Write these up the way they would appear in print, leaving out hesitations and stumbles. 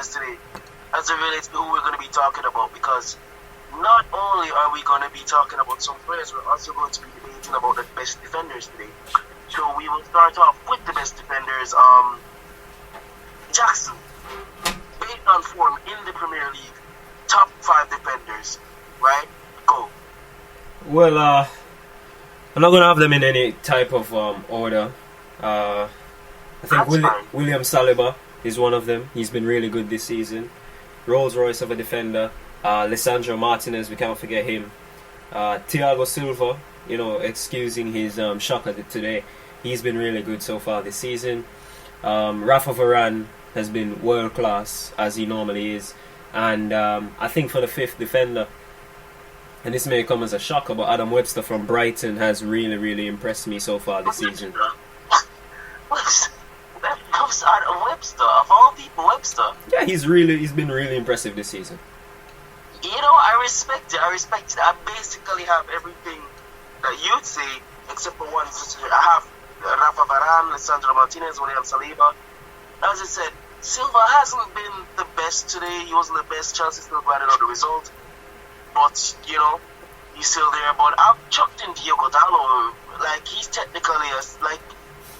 today as it relates to who we're going to be talking about, because not only are we going to be talking about some players, we're also going to be debating about the best defenders today. So we will start off with the best defenders. Jackson, based on form in the Premier League, top 5 defenders, right? Go. Well, I'm not gonna have them in any type of order. I think William Saliba is one of them. He's been really good this season. Rolls Royce of a defender. Lisandro Martinez, we can't forget him. Thiago Silva, excusing his shocker today, he's been really good so far this season. Rafa Varane has been world class as he normally is. And I think for the 5th defender, and this may come as a shocker, but Adam Webster from Brighton has really, really impressed me so far this season. That comes out of Webster, of all people, Webster. Yeah, he's been really impressive this season. I respect it. I basically have everything that you'd say, except for one. I have Rafa Varane, Lisandro Martinez, William Saliba. As I said, Silva hasn't been the best today. He wasn't the best. Chelsea still grinding out the result. But, he's still there. But I've chucked in Diogo Dalot. Like, he's technically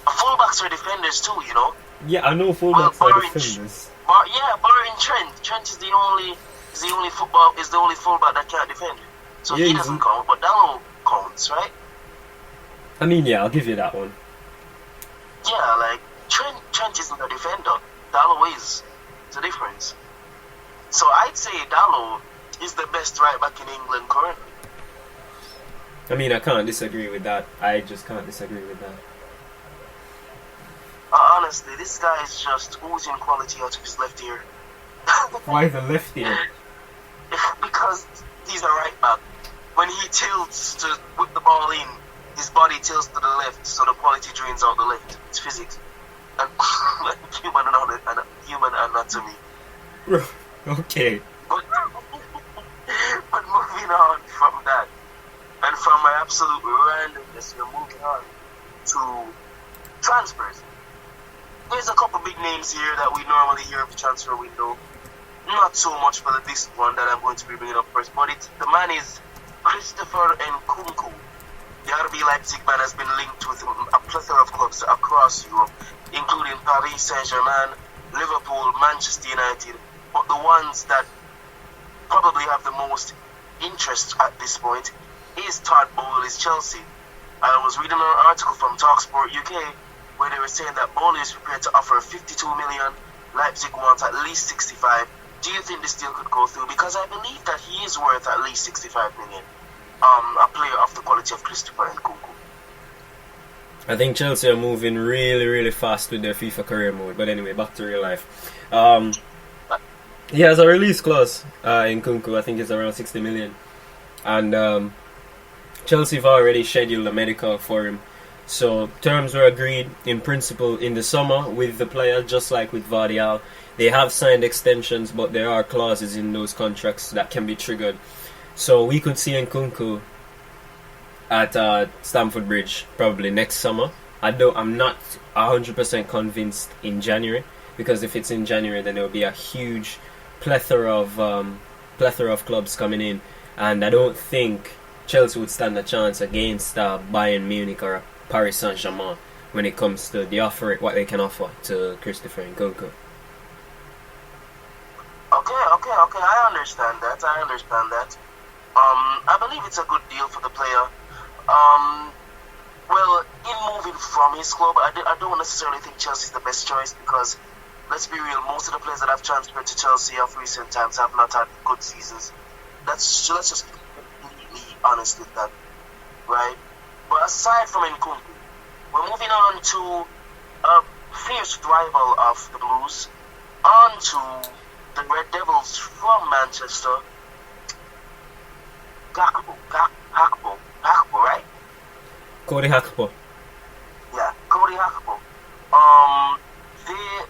fullbacks are defenders too, Yeah, I know fullbacks are defenders. Barring Trent. Trent is the only fullback that can't defend. So he doesn't count, but Dalot counts, right? I mean, yeah, I'll give you that one. Yeah, like Trent isn't a defender. Dalot is. It's a difference. So I'd say Dalot is the best right back in England currently. I mean, I can't disagree with that. I just can't disagree with that. Honestly, this guy is just oozing quality out of his left ear. Why the left ear? Because he's a right back. When he tilts to whip the ball in, his body tilts to the left, so the quality drains out the left. It's physics. And human anatomy. Okay. But moving on from that, and from my absolute randomness, we're moving on to transfers. There's a couple big names here that we normally hear of the transfer window. Not so much for this one that I'm going to be bringing up first, but the man is Christopher Nkunku. The RB Leipzig man has been linked with a plethora of clubs across Europe, including Paris Saint-Germain, Liverpool, Manchester United, but the ones that probably have the most interest at this point is Todd Bowley's Chelsea. I was reading an article from TalkSport UK where they were saying that Bowley is prepared to offer 52 million. Leipzig wants at least 65. Do you think this deal could go through? Because I believe that he is worth at least 65 million. A player of the quality of Christopher Nkunku. I think Chelsea are moving really, really fast with their FIFA career mode. But anyway, back to real life. He has a release clause in Nkunku. I think it's around 60 million. And Chelsea have already scheduled a medical for him. So terms were agreed in principle in the summer with the player, just like with Vardial. They have signed extensions, but there are clauses in those contracts that can be triggered. So we could see Nkunku at Stamford Bridge probably next summer. I'm not 100% convinced in January, because if it's in January, then there will be a huge plethora of clubs coming in, and I don't think Chelsea would stand a chance against Bayern Munich or Paris Saint-Germain when it comes to what they can offer to Christopher Nkunku. Okay, I understand that. I believe it's a good deal for the player. Well, in moving from his club, I don't necessarily think Chelsea's the best choice, because, let's be real, most of the players that have transferred to Chelsea of recent times have not had good seasons. Let's just be completely honest with that, right? But aside from Nkunku, we're moving on to a fierce rival of the Blues, on to the Red Devils from Manchester, Gakpo, right? Cody Gakpo. Yeah, Cody Gakpo. The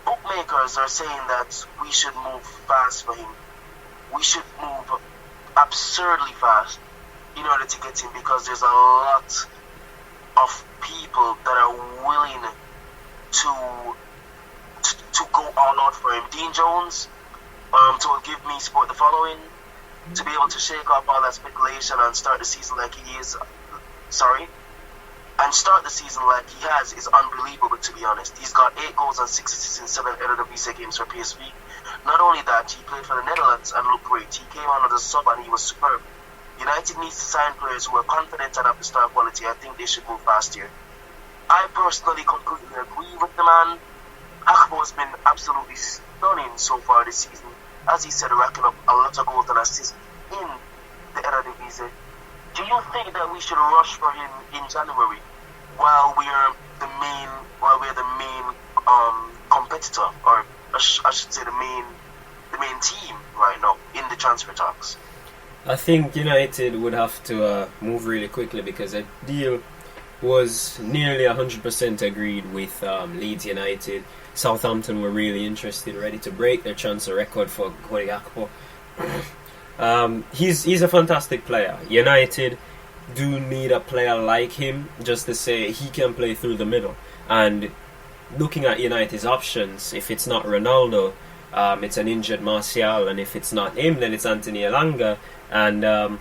bookmakers are saying that we should move fast for him. We should move absurdly fast in order to get him, because there's a lot of people that are willing to all out for him. Dean Jones told Give Me Sport the following: to be able to shake off all that speculation and start the season like he is, and start the season like he has is unbelievable, to be honest. He's got 8 goals and 6 assists in 7 Eredivisie games for PSV. Not only that, he played for the Netherlands and looked great. He came on as a sub and he was superb. United needs to sign players who are confident and have the star quality. I think they should move fast here. I personally completely agree with the man. Akpo has been absolutely stunning so far this season. As he said, racking up a lot of goals and assists in the Eredivisie. Do you think that we should rush for him in January while we're the main competitor, or I should say the main team right now in the transfer talks? I think United would have to move really quickly, because a deal was nearly 100% agreed with Leeds United. Southampton were really interested, ready to break their transfer record for Cody Gakpo. He's a fantastic player. United do need a player like him, just to say he can play through the middle. And looking at United's options, if it's not Ronaldo, it's an injured Martial, and if it's not him, then it's Anthony Elanga. And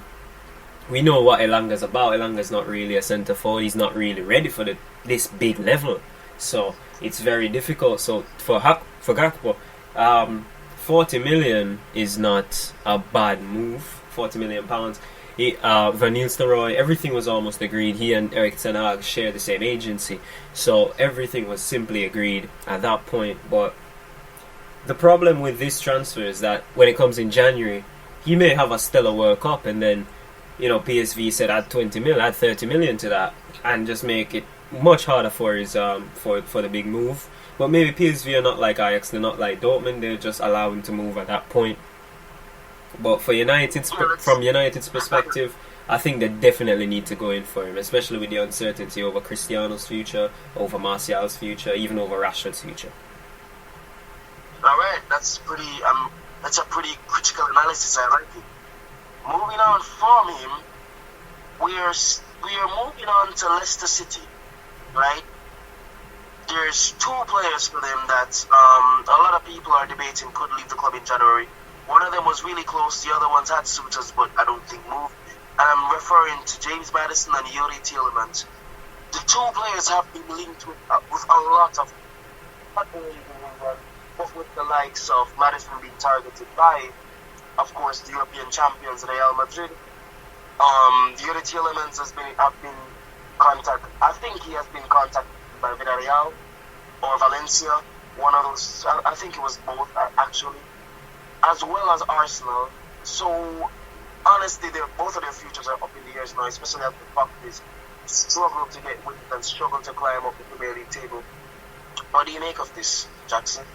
we know what Elanga's about. Elanga's not really a centre forward. He's not really ready for this big level, so it's very difficult. So for Gakpo, 40 million is not a bad move. 40 million pounds. Van Nistelrooy, everything was almost agreed. He and Erik ten Hag share the same agency, so everything was simply agreed at that point. But the problem with this transfer is that when it comes in January, he may have a stellar World Cup, and then PSV said add 20 million, add 30 million to that, and just make it much harder for his for the big move. But maybe PSV are not like Ajax, they're not like Dortmund, they'll just allow him to move at that point. But for from United's perspective, I think they definitely need to go in for him, especially with the uncertainty over Cristiano's future, over Martial's future, even over Rashford's future. Alright, that's a pretty critical analysis. I like it. Moving on from him, we are moving on to Leicester City, right? There's 2 players for them that a lot of people are debating could leave the club in January. One of them was really close, the other one's had suitors, but I don't think moved. And I'm referring to James Maddison and Yuri Tielemans. The 2 players have been linked with a lot of, not only in England, but with the likes of Maddison being targeted by, of course, the European champions Real Madrid. Yuri Tielemans has been contacted. I think he has been contacted by Villarreal or Valencia, one of those. I think it was both actually, as well as Arsenal. So honestly, both of their futures are up in the air now, especially as the Buccaneers struggle to get wins and struggle to climb up the Premier League table. What do you make of this, Jackson?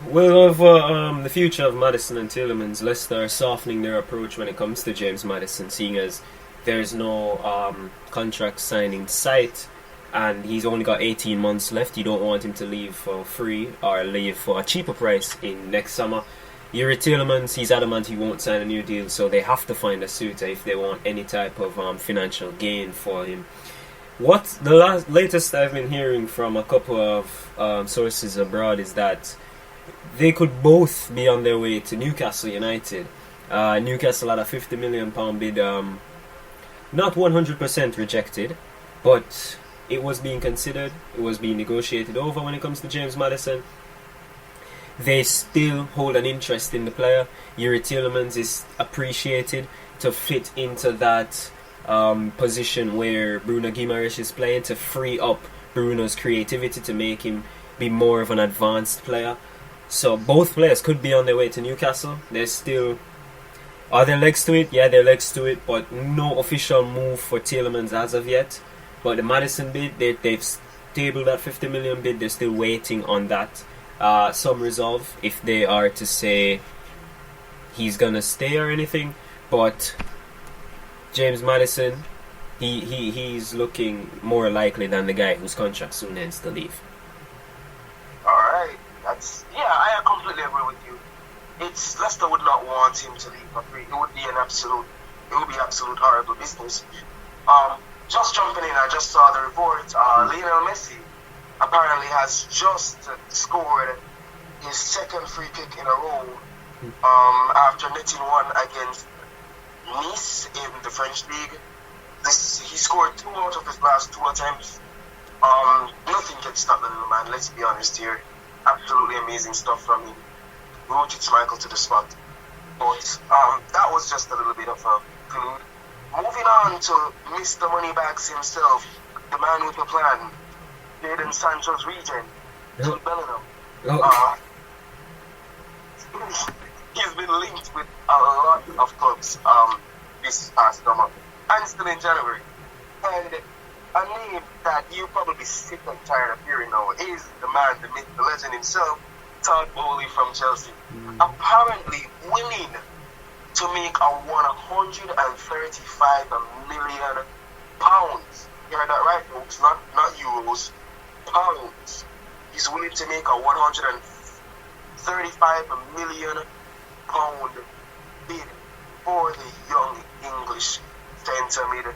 Well, over the future of Maddison and Tielemans, Leicester are softening their approach when it comes to James Maddison, seeing as there's no contract signing sight, and he's only got 18 months left. You don't want him to leave for free or leave for a cheaper price in next summer. Yuri Tielemans, he's adamant he won't sign a new deal, so they have to find a suitor if they want any type of financial gain for him. What the latest I've been hearing from a couple of sources abroad is that they could both be on their way to Newcastle United. Newcastle had a £50 million bid, not 100% rejected, but it was being considered, it was being negotiated over when it comes to James Maddison. They still hold an interest in the player. Yuri Tielemans is appreciated to fit into that position where Bruno Guimaraes is playing, to free up Bruno's creativity, to make him be more of an advanced player. So both players could be on their way to Newcastle. Are there legs to it? Yeah, there are legs to it, but no official move for Tielemans as of yet. But the Maddison bid, they've tabled that 50 million bid. They're still waiting on that. Some resolve if they are to say he's gonna stay or anything. But James Maddison, he's looking more likely than the guy whose contract soon ends to leave. Alright, I completely agree with you. Leicester would not want him to leave for free. It would be absolute horrible business. Just jumping in, I just saw the report. Lionel Messi apparently has just scored his his second free kick in a row after netting one against Nice in the French league. He scored 2 out of his last 2 attempts. Nothing can stop the little man, let's be honest here. Absolutely amazing stuff from him. Rooted Michael to the spot. But that was just a little bit of a prelude. Moving on to Mr. Moneybags himself, the man with the plan, Jadon Sancho's regent, Jude Bellingham. He's been linked with a lot of clubs this past summer, and still in January. And a name that you probably sick and tired of hearing now is the man, the myth, the legend himself, Todd Bowley from Chelsea. Apparently willing to make a £135 million. You heard that right, folks? Not euros, pounds. He's willing to make a £135 million bid for the young English centre mid.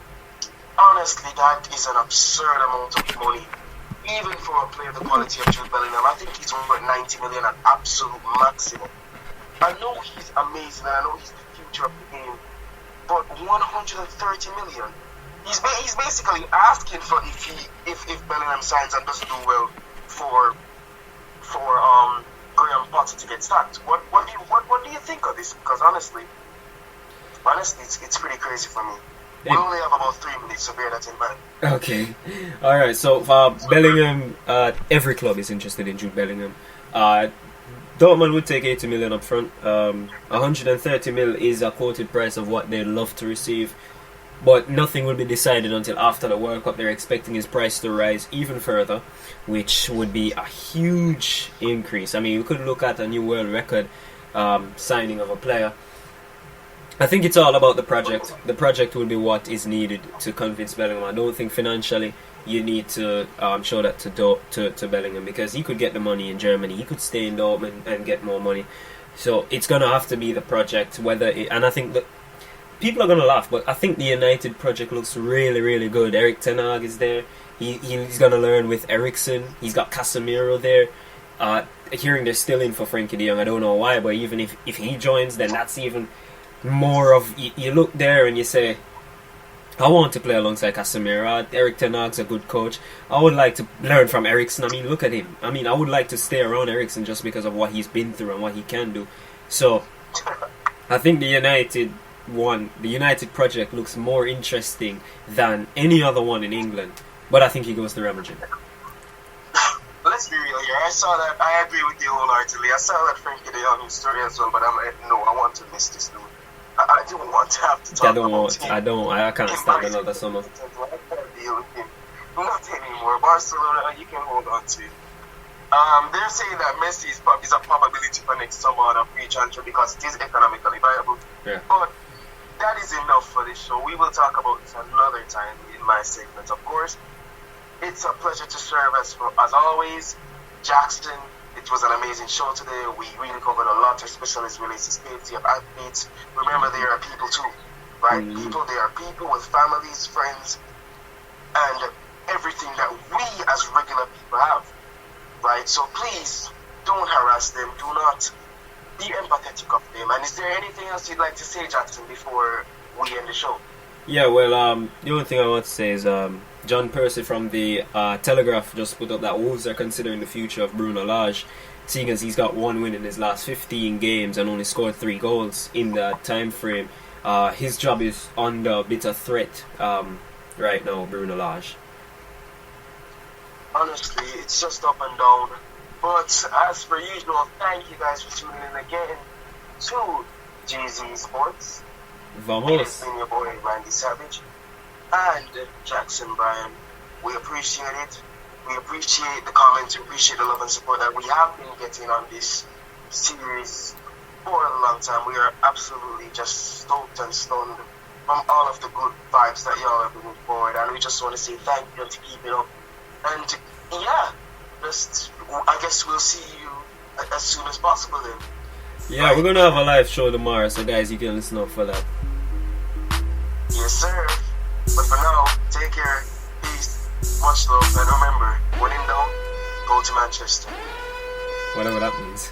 Honestly, that is an absurd amount of money, even for a player the quality of Jude Bellingham. I think he's worth 90 million at absolute maximum. I know he's amazing, and I know he's the future of the game, but 130 million. He's basically asking for if Bellingham signs and doesn't do well for Graham Potter to get sacked. What do you think of this? Because honestly, it's pretty crazy for me. We only have about 3 minutes, so bear that in mind. Okay. Alright, so Bellingham, every club is interested in Jude Bellingham. Dortmund would take 80 million up front. 130 mil is a quoted price of what they'd love to receive. But nothing will be decided until after the World Cup. They're expecting his price to rise even further, which would be a huge increase. I mean, you could look at a new world record signing of a player. I think it's all about the project. The project will be what is needed to convince Bellingham. I don't think financially you need to show that to Bellingham, because he could get the money in Germany. He could stay in Dortmund and get more money. So it's going to have to be the project. And I think that people are going to laugh, but I think the United project looks really, really good. Erik ten Hag is there. He's going to learn with Eriksen. He's got Casemiro there. Hearing they're still in for Frankie de Jong. I don't know why, but even if he joins, then that's even more of... You look there and you say, I want to play alongside Casemiro. Erik ten Hag's a good coach. I would like to learn from Eriksen. I mean, look at him. I mean, I would like to stay around Eriksen just because of what he's been through and what he can do. So, I think the United project looks more interesting than any other one in England. But I think he goes to Real Madrid. Let's be real here. I saw that. I agree with you wholeheartedly. I saw that Frankie de Jong story as well, but I'm like, no, I want to miss this dude. I don't want to have to talk about him. I can't stand another summer. I can't deal with him. Not anymore. Barcelona, you can hold on to it. They're saying that Messi is a probability for next summer on a free transfer because it is economically viable. Yeah. But that is enough for this show. We will talk about this another time in my segment, of course. It's a pleasure to serve as always. Jackson, it was an amazing show today. We really covered a lot, especially as relates to safety of athletes. Remember, they are people too, right? They are people with families, friends, and everything that we as regular people have, right? So please, don't harass them. Do not be empathetic of them. And is there anything else you'd like to say, Jackson, before we end the show? Yeah, well, the only thing I want to say is John Percy from the Telegraph just put up that Wolves are considering the future of Bruno Lage, seeing as he's got 1 win in his last 15 games and only scored 3 goals in that time frame. His job is under a bit of threat right now, Bruno Lage. Honestly, it's just up and down. But as per usual, thank you guys for tuning in again to GZ Sports. Vamos. It has been your boy Randy Savage and Jackson Bryan. We appreciate it. We appreciate the comments. We appreciate the love and support that we have been getting on this series for a long time. We are absolutely just stoked and stunned from all of the good vibes that y'all are bringing forward, and we just want to say thank you and to keep it up. And yeah, I guess we'll see you as soon as possible then. Yeah, we're gonna have a live show tomorrow, so guys, you can listen up for that. Yes, sir. But for now, take care, peace, much love, and remember, when in doubt, go to Manchester. Whatever that means.